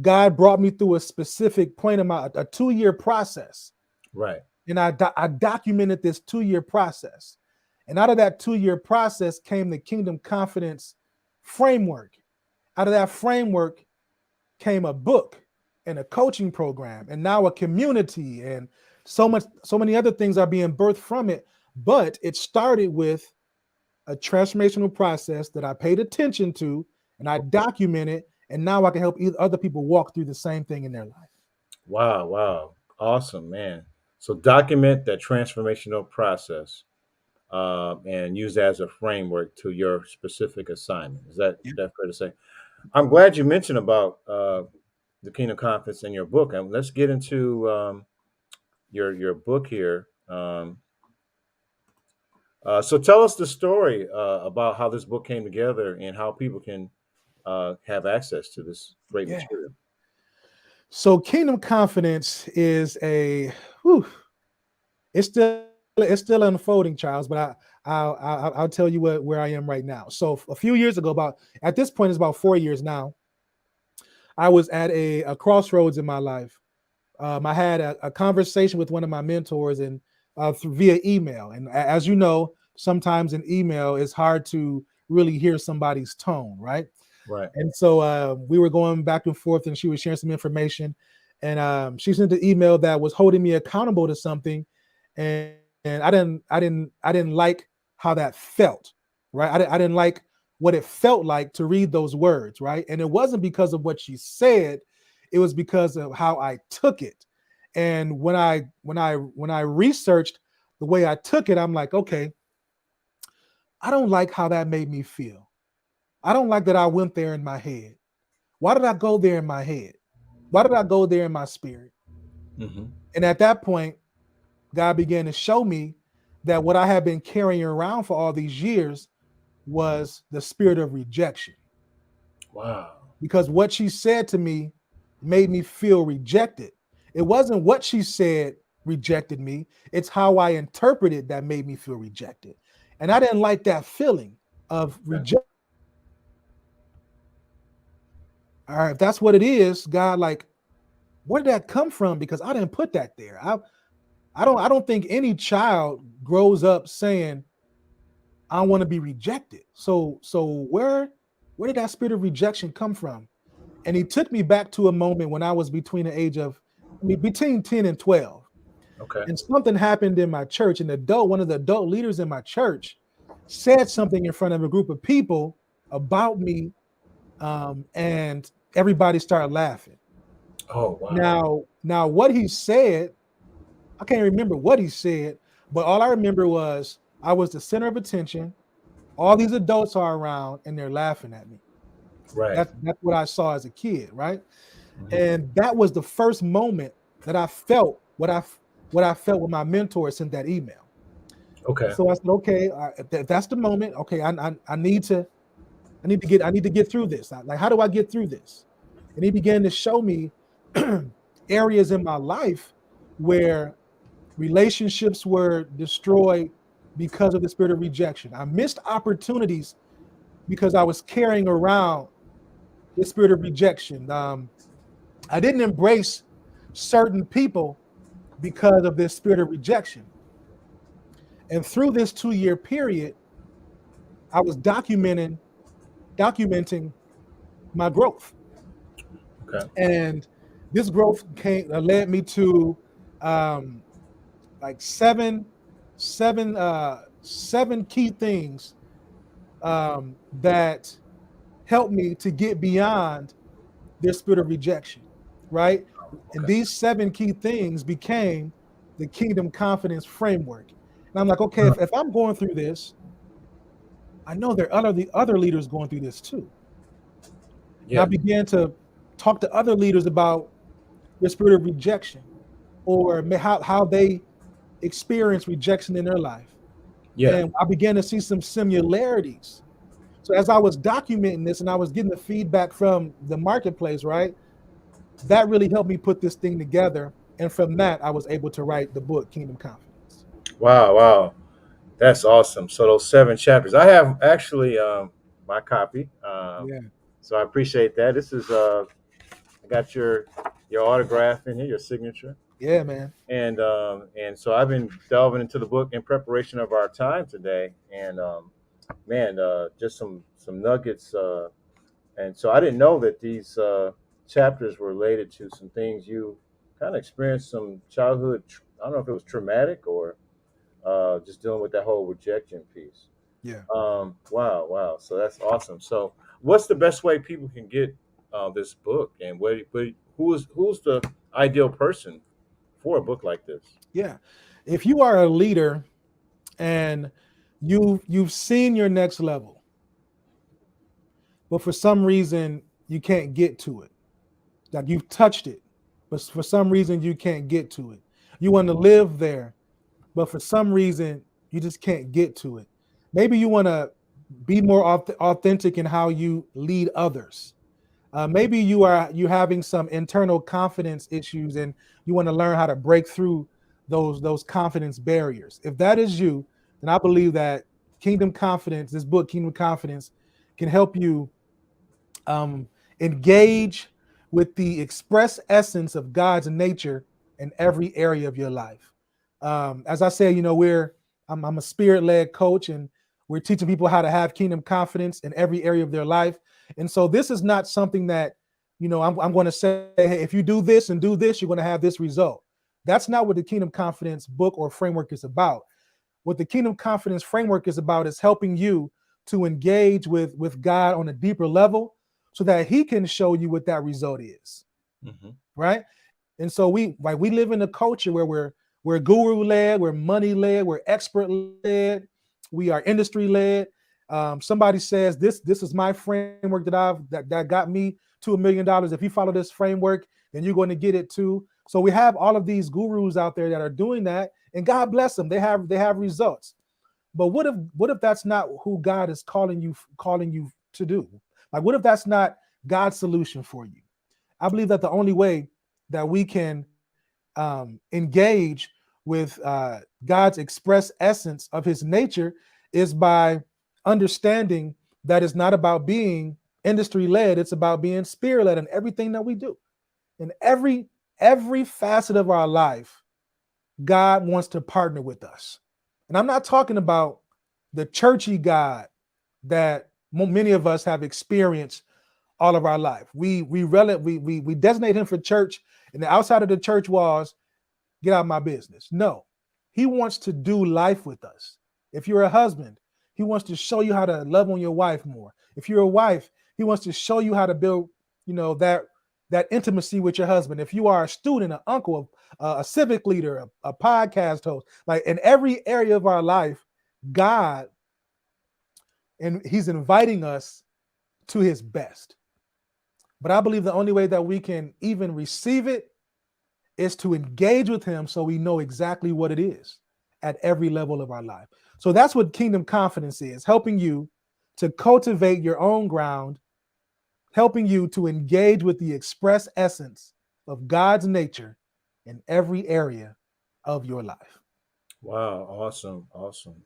Speaker 5: God brought me through a specific point in a 2-year process.
Speaker 1: Right.
Speaker 5: And I documented this 2-year process. And out of that 2-year process came the kingdom confidence framework. Out of that framework came a book and a coaching program and now a community, and so many other things are being birthed from it. But it started with a transformational process that I paid attention to and I documented, and now I can help other people walk through the same thing in their life.
Speaker 1: Wow. Wow. Awesome, man. So document that transformational process and use that as a framework to your specific assignment. Is that fair to say? I'm glad you mentioned about the kingdom confidence in your book, and let's get into your book here. So tell us the story about how this book came together and how people can have access to this great
Speaker 5: Yeah.
Speaker 1: material.
Speaker 5: So kingdom confidence is it's still unfolding, Charles, but I'll tell you where I am right now. So a few years ago, at this point, it's about 4 years now, I was at a crossroads in my life. I had a conversation with one of my mentors and via email. And as you know, sometimes in email, it's hard to really hear somebody's tone, right?
Speaker 1: Right.
Speaker 5: And so we were going back and forth, and she was sharing some information. And she sent an email that was holding me accountable to something, and I didn't like how that felt, right? I didn't like what it felt like to read those words, right? And it wasn't because of what she said; it was because of how I took it. And when I researched the way I took it, I'm like, okay, I don't like how that made me feel. I don't like that I went there in my head. Why did I go there in my head? Why did I go there in my spirit?
Speaker 1: Mm-hmm.
Speaker 5: And at that point, God began to show me that what I had been carrying around for all these years was the spirit of rejection.
Speaker 1: Wow.
Speaker 5: Because what she said to me made me feel rejected. It wasn't what she said rejected me, it's how I interpreted that made me feel rejected. And I didn't like that feeling of rejection. All right, if that's what it is, God, like, where did that come from? Because I didn't put that there. I don't think any child grows up saying, I want to be rejected. So where did that spirit of rejection come from? And he took me back to a moment when I was between 10 and 12.
Speaker 1: Okay.
Speaker 5: And something happened in my church. And one of the adult leaders in my church said something in front of a group of people about me, and everybody started laughing.
Speaker 1: Oh, wow.
Speaker 5: Now what he said, I can't remember what he said, but all I remember was I was the center of attention. All these adults are around and they're laughing at me.
Speaker 1: Right.
Speaker 5: That's what I saw as a kid, right?
Speaker 1: Mm-hmm.
Speaker 5: And that was the first moment that I felt what I felt when my mentor sent that email.
Speaker 1: Okay.
Speaker 5: So I said, okay, if that's the moment. Okay, I need to get through this. Like, how do I get through this? And he began to show me areas in my life where relationships were destroyed because of the spirit of rejection. I missed opportunities because I was carrying around the spirit of rejection. I didn't embrace certain people because of this spirit of rejection. And through this 2-year period, I was documenting my growth.
Speaker 1: Okay.
Speaker 5: And this growth led me to like seven key things that helped me to get beyond this spirit of rejection, right?
Speaker 1: Okay.
Speaker 5: And these 7 key things became the kingdom confidence framework. And I'm like, okay, if I'm going through this, I know there are other leaders going through this too.
Speaker 1: Yeah.
Speaker 5: And I began to talk to other leaders about the spirit of rejection, or how they experience rejection in their life.
Speaker 1: Yeah.
Speaker 5: And I began to see some similarities. So as I was documenting this and I was getting the feedback from the marketplace, right? That really helped me put this thing together. And from that, I was able to write the book, Kingdom Confidence.
Speaker 1: Wow. Wow. That's awesome. So those 7 chapters, I have actually my copy.
Speaker 5: Yeah.
Speaker 1: So I appreciate that. This is I got your autograph in here, your signature,
Speaker 5: Yeah, man.
Speaker 1: and so I've been delving into the book in preparation of our time today, and man, just some nuggets. And so I didn't know that these chapters were related to some things you kind of experienced, some childhood. I don't know if it was traumatic or just dealing with that whole rejection piece.
Speaker 5: Yeah.
Speaker 1: Wow, wow. So that's awesome. So, what's the best way people can get this book, and who's the ideal person for a book like this?
Speaker 5: Yeah. If you are a leader and you've seen your next level, but for some reason you can't get to it. Like you've touched it, but for some reason you can't get to it. You want to live there, but for some reason you just can't get to it. Maybe you want to be more authentic in how you lead others. Maybe you having some internal confidence issues and you want to learn how to break through those confidence barriers. If that is you, then I believe that Kingdom Confidence, this book, Kingdom Confidence, can help you um, engage with the express essence of God's nature in every area of your life. As I said, I'm a spirit-led coach, and we're teaching people how to have kingdom confidence in every area of their life. And so this is not something that, I'm going to say, hey, if you do this and do this, you're going to have this result. That's not what the Kingdom Confidence book or framework is about. What the Kingdom Confidence framework is about is helping you to engage with God on a deeper level so that he can show you what that result is.
Speaker 1: Mm-hmm.
Speaker 5: Right. And so we live in a culture where we're guru led, we're money led, we're expert led, we are industry led. Somebody says this is my framework that got me to $1 million. If you follow this framework, then you're going to get it too. So we have all of these gurus out there that are doing that, and God bless them. They have results. But what if that's not who God is calling you to do? Like, what if that's not God's solution for you? I believe that the only way that we can engage with God's express essence of his nature is by understanding that it's not about being industry led, it's about being spirit led in everything that we do. In every facet of our life, God wants to partner with us. And I'm not talking about the churchy God that many of us have experienced all of our life. We designate him for church, and the outside of the church walls, get out of my business. No, he wants to do life with us. If you're a husband, he wants to show you how to love on your wife more. If you're a wife, he wants to show you how to build, that intimacy with your husband. If you are a student, an uncle, a civic leader, a podcast host, like in every area of our life, God, and he's inviting us to his best. But I believe the only way that we can even receive it is to engage with him so we know exactly what it is at every level of our life. So that's what Kingdom Confidence is, helping you to cultivate your own ground, helping you to engage with the express essence of God's nature in every area of your life.
Speaker 1: Wow, awesome, awesome.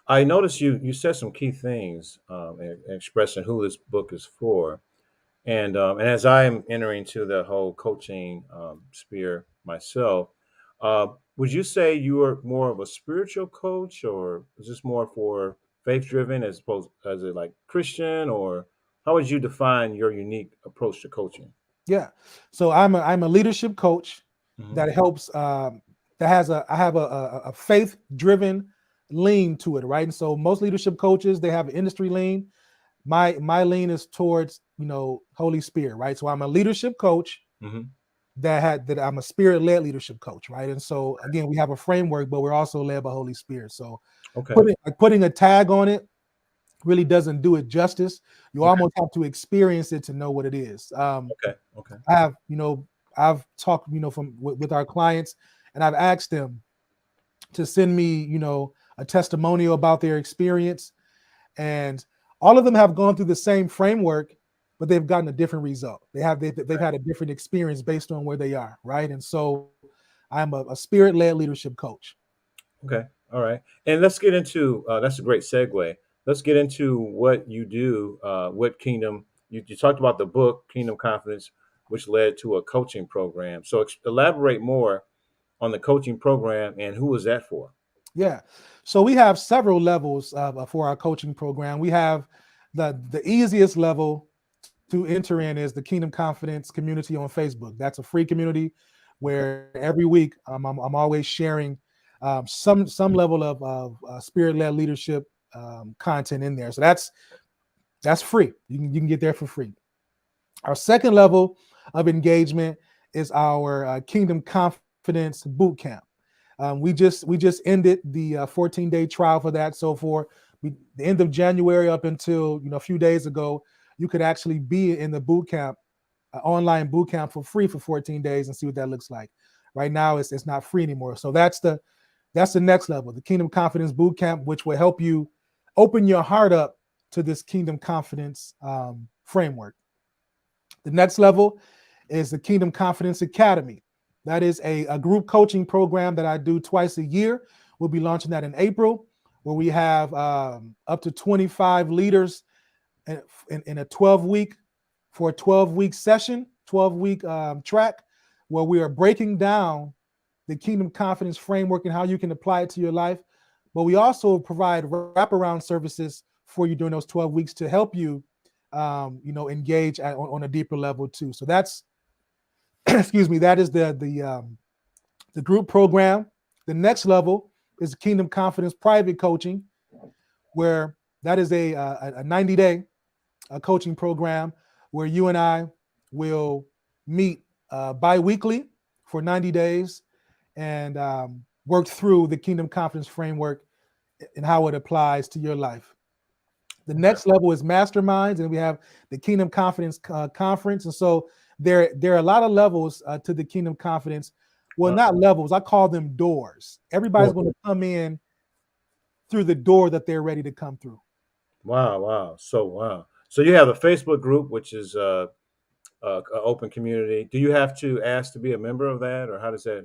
Speaker 1: I noticed you said some key things in expressing who this book is for, and as I'm entering to the whole coaching sphere myself, would you say you are more of a spiritual coach, or is this more for faith driven as opposed as a like Christian, or how would you define your unique approach to coaching?
Speaker 5: Yeah. So I'm a leadership coach
Speaker 1: Hmm.
Speaker 5: that helps I have a faith driven lean to it, right? And so most leadership coaches, they have an industry lean. My lean is towards, Holy Spirit, right? So I'm a leadership coach
Speaker 1: Hmm.
Speaker 5: that I'm a spirit led leadership coach, right? And so again, we have a framework, but we're also led by Holy Spirit. So
Speaker 1: Okay.
Speaker 5: putting a tag on it really doesn't do it justice. You
Speaker 1: Okay.
Speaker 5: almost have to experience it to know what it is.
Speaker 1: Okay. Okay.
Speaker 5: I have, I've talked, with our clients, and I've asked them to send me, a testimonial about their experience. And all of them have gone through the same framework, but they've gotten a different result. They've had a different experience based on where they are, right? And so I'm a spirit-led leadership coach.
Speaker 1: Okay. All right. And let's get into that's a great segue. Let's get into what you do, what Kingdom, you talked about the book, Kingdom Confidence, which led to a coaching program. So elaborate more on the coaching program and who was that for?
Speaker 5: Yeah. So we have several levels for our coaching program. We have the easiest level to enter in is the Kingdom Confidence community on Facebook. That's a free community where every week I'm always sharing some level of spirit-led leadership content in there. So that's free. You can get there for free. Our second level of engagement is our Kingdom Confidence Boot Camp. We just ended the 14-day trial for that. So for the end of January up until a few days ago, you could actually be in the boot camp, online boot camp for free for 14 days and see what that looks like. Right now, it's not free anymore. So that's the next level, the Kingdom Confidence Boot Camp, which will help you open your heart up to this Kingdom Confidence framework. The next level is the Kingdom Confidence Academy. That is a group coaching program that I do twice a year. We'll be launching that in April, where we have up to 25 leaders in a 12-week session, 12-week track, where we are breaking down the Kingdom Confidence framework and how you can apply it to your life. But we also provide wraparound services for you during those 12 weeks to help you, engage on a deeper level too. So that's, excuse me, that is the group program. The next level is Kingdom Confidence Private Coaching, where that is a 90-day coaching program where you and I will meet bi-weekly for 90 days and work through the Kingdom Confidence framework and how it applies to your life. The next level is masterminds, and we have the Kingdom Confidence Conference. And so there are a lot of levels to the Kingdom Confidence. Well, not levels, I call them doors. Everybody's going to come in through the door that they're ready to come through.
Speaker 1: Wow. So you have a Facebook group, which is an open community. Do you have to ask to be a member of that, or how does that?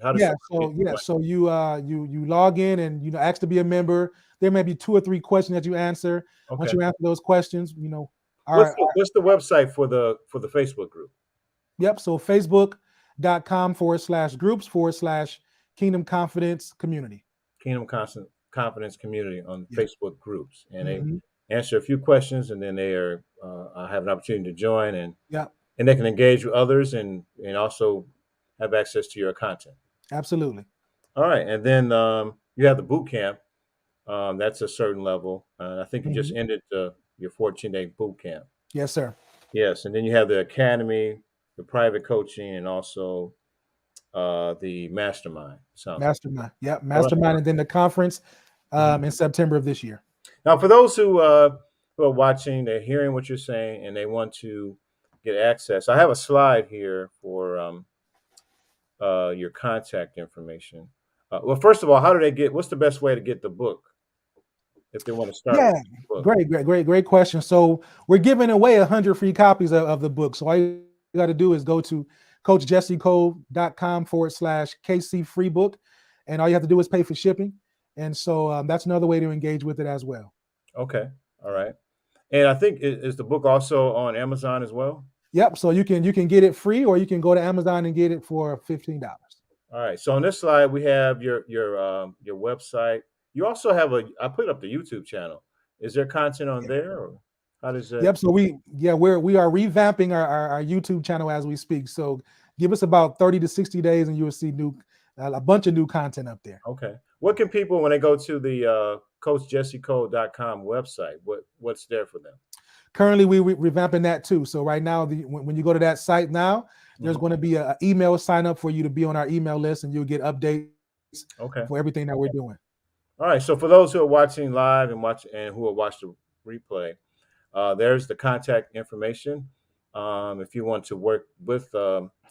Speaker 5: So you log in and ask to be a member. There may be 2 or 3 questions that you answer.
Speaker 1: Okay.
Speaker 5: Once you answer those questions,
Speaker 1: what's the website for the Facebook group?
Speaker 5: Yep. So facebook.com/groups/Kingdom Confidence Community.
Speaker 1: Kingdom Confidence Community on Facebook groups, and they answer a few questions, and then they are have an opportunity to join, and they can engage with others and also have access to your content.
Speaker 5: Absolutely.
Speaker 1: All right, and then you have the boot camp. That's a certain level. I think you just ended your 14-day boot camp.
Speaker 5: Yes, sir.
Speaker 1: Yes, and then you have the academy, the private coaching, and also the mastermind.
Speaker 5: Mastermind. Yep, mastermind, right. And then the conference in September of this year.
Speaker 1: Now, for those who are watching, they're hearing what you're saying, and they want to get access. I have a slide here for your contact information. Well, first of all, how do they get? What's the best way to get the book if they want to start?
Speaker 5: Yeah, great question. So we're giving away 100 free copies of the book. So all you got to do is go to CoachJesseCole.com/KC free book, and all you have to do is pay for shipping. And so that's another way to engage with it as well.
Speaker 1: Okay, all right. And I think is the book also on Amazon as well?
Speaker 5: Yep. So you can get it free, or you can go to Amazon and get it for $15.
Speaker 1: All right. So on this slide we have your website. You also have I put up the YouTube channel. Is there content on there, or how does that?
Speaker 5: Yep. So we are revamping our YouTube channel as we speak. So give us about 30 to 60 days, and you will see a bunch of new content up there.
Speaker 1: Okay. What can people, when they go to the CoachJesseCole.com website, what's there for them?
Speaker 5: Currently, we're revamping that too. So right now, when you go to that site now, there's going to be an email sign up for you to be on our email list, and you'll get updates for everything that we're doing.
Speaker 1: All right. So for those who are watching live and who will watch the replay, there's the contact information. If you want to work with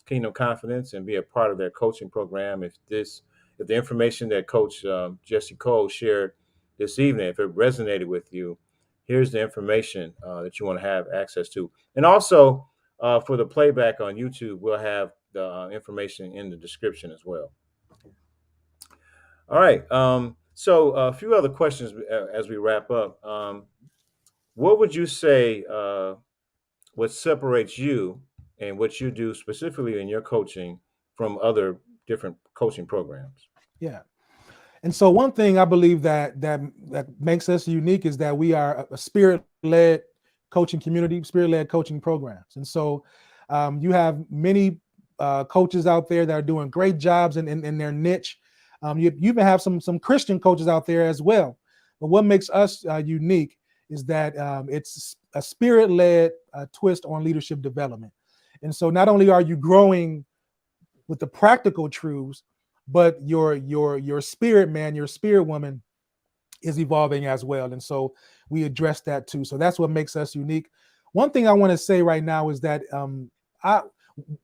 Speaker 1: Kingdom Confidence and be a part of their coaching program, if the information that Coach Jesse Cole shared this evening, if it resonated with you, here's the information that you want to have access to. And also, for the playback on YouTube, we'll have the information in the description as well. All right. So a few other questions as we wrap up. What would you say what separates you and what you do specifically in your coaching from other different coaching programs?
Speaker 5: Yeah. And so one thing I believe that makes us unique is that we are a spirit-led coaching community, spirit-led coaching programs. And so you have many coaches out there that are doing great jobs in their niche. You even have some Christian coaches out there as well. But what makes us unique is that it's a spirit-led twist on leadership development. And so not only are you growing with the practical truths, but your spirit man, your spirit woman is evolving as well. And so we address that too. So that's what makes us unique. One thing I want to say right now is that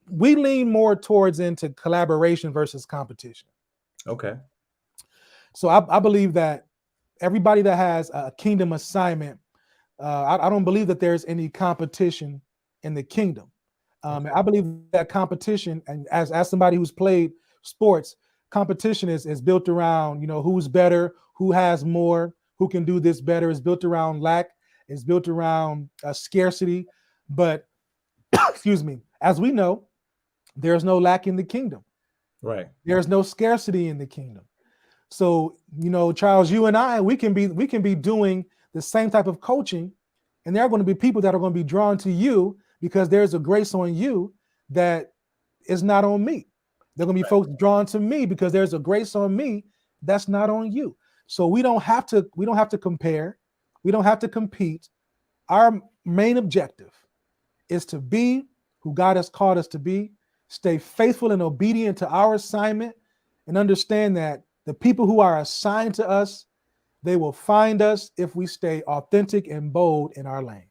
Speaker 5: we lean more towards into collaboration versus competition.
Speaker 1: Okay.
Speaker 5: So I believe that everybody that has a kingdom assignment, I don't believe that there's any competition in the kingdom. I believe that competition, and as somebody who's played sports, competition is built around, who's better, who has more, who can do this better. Is built around lack. It's built around scarcity. But excuse me, as we know, there's no lack in the kingdom.
Speaker 1: Right.
Speaker 5: There's no scarcity in the kingdom. So, Charles, you and I, we can be doing the same type of coaching, and there are going to be people that are going to be drawn to you because there's a grace on you that is not on me. There are going to be folks drawn to me because there's a grace on me that's not on you. So we don't have to compare. We don't have to compete. Our main objective is to be who God has called us to be, stay faithful and obedient to our assignment, and understand that the people who are assigned to us, they will find us if we stay authentic and bold in our lane.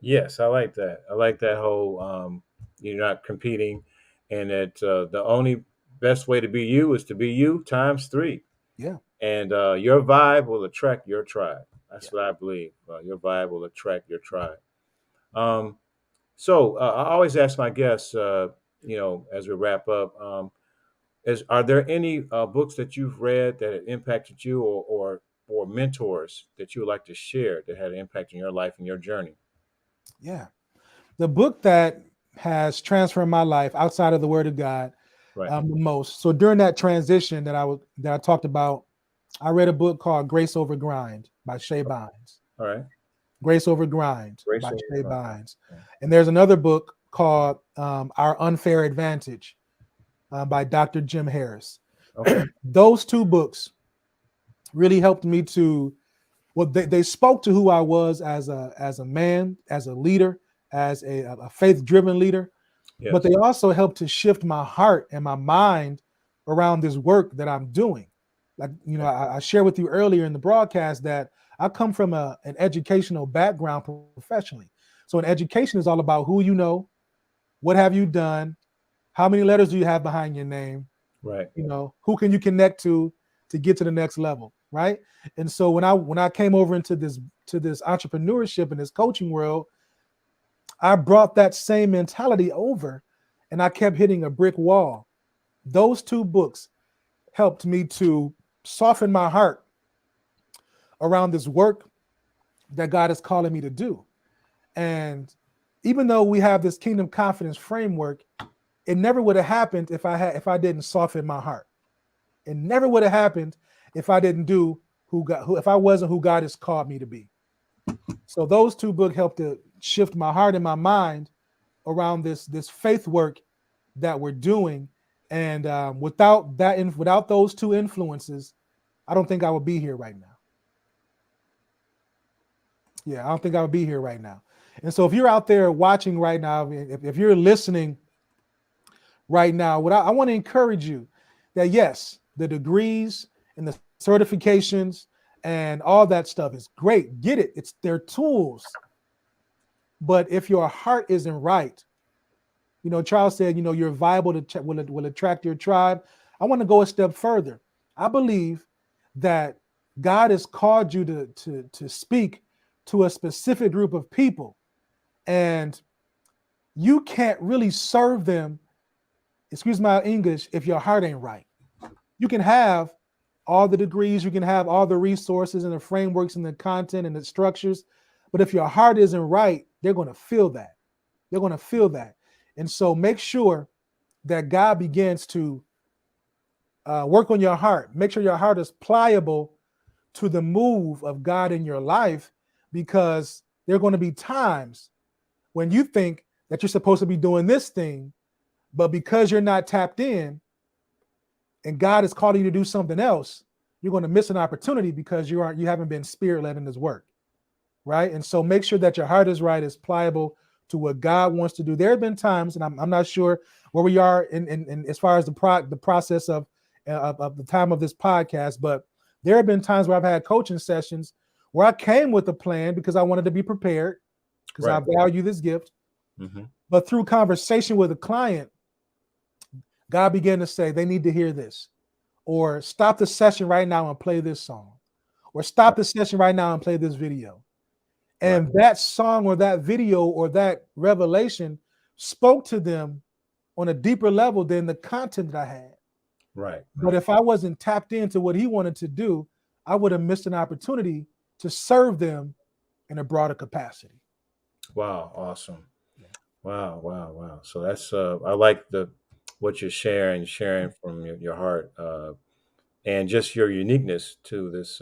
Speaker 1: Yes, I like that. I like that whole you're not competing, and that the only best way to be you is to be you times 3.
Speaker 5: Yeah.
Speaker 1: And your vibe will attract your tribe. That's what I believe. Your vibe will attract your tribe. So I always ask my guests, as we wrap up, are there any books that you've read that have impacted you, or mentors that you would like to share that had an impact in your life and your journey?
Speaker 5: Yeah. The book that has transformed my life outside of the Word of God
Speaker 1: Right.
Speaker 5: the most. So during that transition that I talked about, I read a book called Grace Over Grind by Shay Bynes.
Speaker 1: All right.
Speaker 5: Grace Over Grind
Speaker 1: Grace
Speaker 5: by
Speaker 1: Over
Speaker 5: Shay
Speaker 1: Grind.
Speaker 5: Bynes. And there's another book called Our Unfair Advantage by Dr. Jim Harris.
Speaker 1: Okay.
Speaker 5: Those two books really helped me to, they spoke to who I was as a man, as a leader, as a faith-driven leader.
Speaker 1: Yes.
Speaker 5: But they also helped to shift my heart and my mind around this work that I'm doing. Like, I shared with you earlier in the broadcast that I come from an educational background professionally. So an education is all about who you know, what have you done, how many letters do you have behind your name,
Speaker 1: Right.
Speaker 5: Who can you connect to get to the next level, right? And so when I came over into this entrepreneurship and this coaching world, I brought that same mentality over, and I kept hitting a brick wall. Those two books helped me to soften my heart around this work that God is calling me to do. And even though we have this kingdom confidence framework, it never would have happened if I didn't soften my heart. It never would have happened if I didn't do if I wasn't who God has called me to be. So those two books helped to shift my heart and my mind around this faith work that we're doing. And without those two influences, I don't think I would be here right now. Yeah, I don't think I would be here right now. And so if you're out there watching right now, if you're listening right now, I want to encourage you that yes, the degrees and the certifications and all that stuff is great. Get it. They're tools. But if your heart isn't right, Charles said, you're viable will attract your tribe. I want to go a step further. I believe that God has called you to speak to a specific group of people, and you can't really serve them, excuse my English, if your heart ain't right. You can have all the degrees, you can have all the resources and the frameworks and the content and the structures, but if your heart isn't right, they're going to feel that. They're going to feel that. And so make sure that God begins to work on your heart. Make sure your heart is pliable to the move of God in your life, because there are going to be times when you think that you're supposed to be doing this thing, but because you're not tapped in and God is calling you to do something else, you're going to miss an opportunity because you haven't been spirit-led in this work, right? And so make sure that your heart is right, is pliable to what God wants to do. There have been times, and I'm not sure where we are in as far as the process of the time of this podcast, but there have been times where I've had coaching sessions where I came with a plan because I wanted to be prepared, because I value this gift. Mm-hmm. But through conversation with a client, God began to say, they need to hear this, or stop the session right now and play this song, or stop the session right now and play this video. And that song or that video or that revelation spoke to them on a deeper level than the content that I had. Right. But if I wasn't tapped into what he wanted to do, I would have missed an opportunity to serve them in a broader capacity.
Speaker 1: Wow. Awesome. Wow. So that's, I like what you're sharing from your heart, and just your uniqueness to this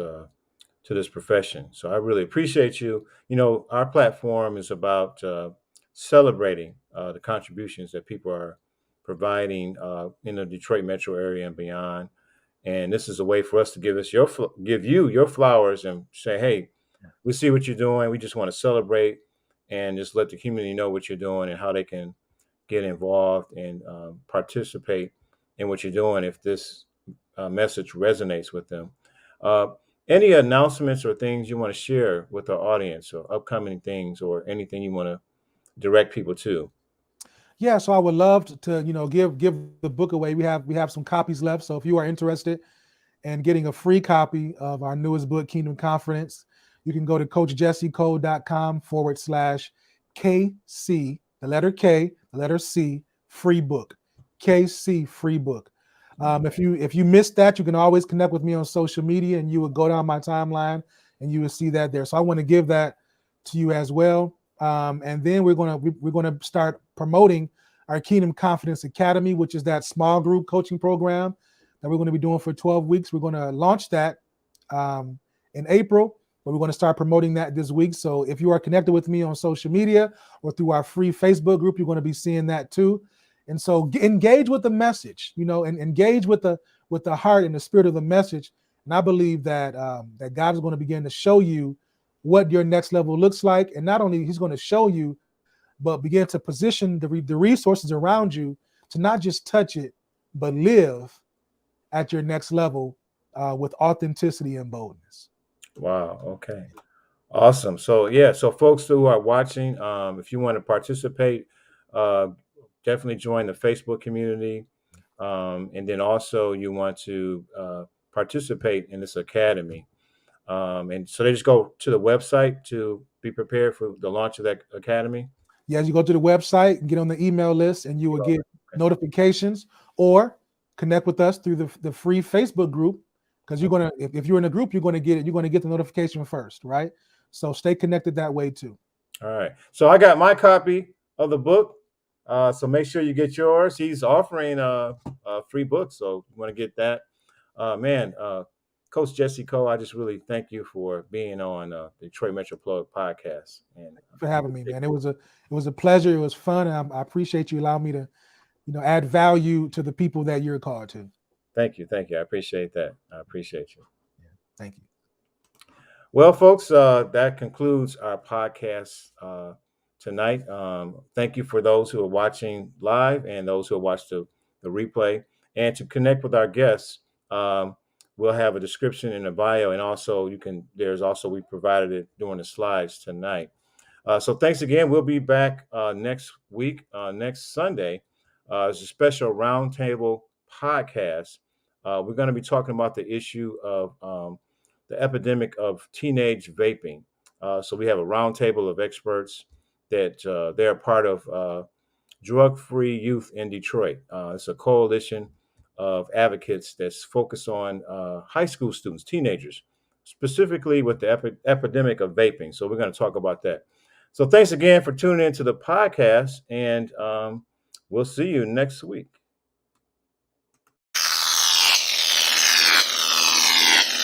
Speaker 1: profession. So I really appreciate you. You know, our platform is about celebrating the contributions that people are providing in the Detroit metro area and beyond. And this is a way for us to give you your flowers and say, hey, we see what you're doing. We just want to celebrate and just let the community know what you're doing and how they can get involved and participate in what you're doing if this message resonates with them. Any announcements or things you want to share with our audience, or upcoming things, or anything you want to direct people to?
Speaker 5: Yeah, so I would love to give the book away. We have some copies left. So if you are interested in getting a free copy of our newest book, Kingdom Confidence, you can go to CoachJesseCole.com/KC, the letter K, the letter C, free book, KC free book. If you missed that, you can always connect with me on social media, and you would go down my timeline and you will see that there. So I want to give that to you as well. And then we're gonna start promoting our Kingdom Confidence Academy, which is that small group coaching program that we're going to be doing for 12 weeks. We're going to launch that in April, but we're going to start promoting that this week. So if you are connected with me on social media or through our free Facebook group, you're going to be seeing that too. And so engage with the message, and engage with the heart and the spirit of the message. And I believe that that God is going to begin to show you what your next level looks like. And not only he's going to show you, but begin to position the resources around you to not just touch it, but live at your next level with authenticity and boldness.
Speaker 1: Wow. Okay. Awesome. So folks who are watching, if you want to participate, definitely join the Facebook community. And then also you want to participate in this academy. And so they just go to the website to be prepared for the launch of that academy.
Speaker 5: Yeah, you go to the website and get on the email list, and you will get notifications, or connect with us through the free Facebook group, because you're gonna, if you're in a group, you're gonna get the notification first, right? So stay connected that way too.
Speaker 1: All right. So I got my copy of the book. So make sure you get yours. He's offering a free book, so you want to get that. Coach Jesse Cole, I just really thank you for being on the Detroit Metro Plug podcast. And
Speaker 5: for having me, man. It was a pleasure. It was fun, and I appreciate you allowing me to, add value to the people that you're called to.
Speaker 1: Thank you. I appreciate that. I appreciate you.
Speaker 5: Yeah, thank you.
Speaker 1: Well, folks, that concludes our podcast tonight. Thank you for those who are watching live and those who watched the replay. And to connect with our guests, we'll have a description in the bio, and also we provided it during the slides tonight. So thanks again. We'll be back next week, next Sunday. It's a special roundtable podcast. We're going to be talking about the issue of the epidemic of teenage vaping. So we have a roundtable of experts that they're part of Drug-Free Youth in Detroit. It's a coalition of advocates that's focused on high school students, teenagers, specifically with the epidemic of vaping. So we're going to talk about that. So thanks again for tuning into the podcast, and we'll see you next week.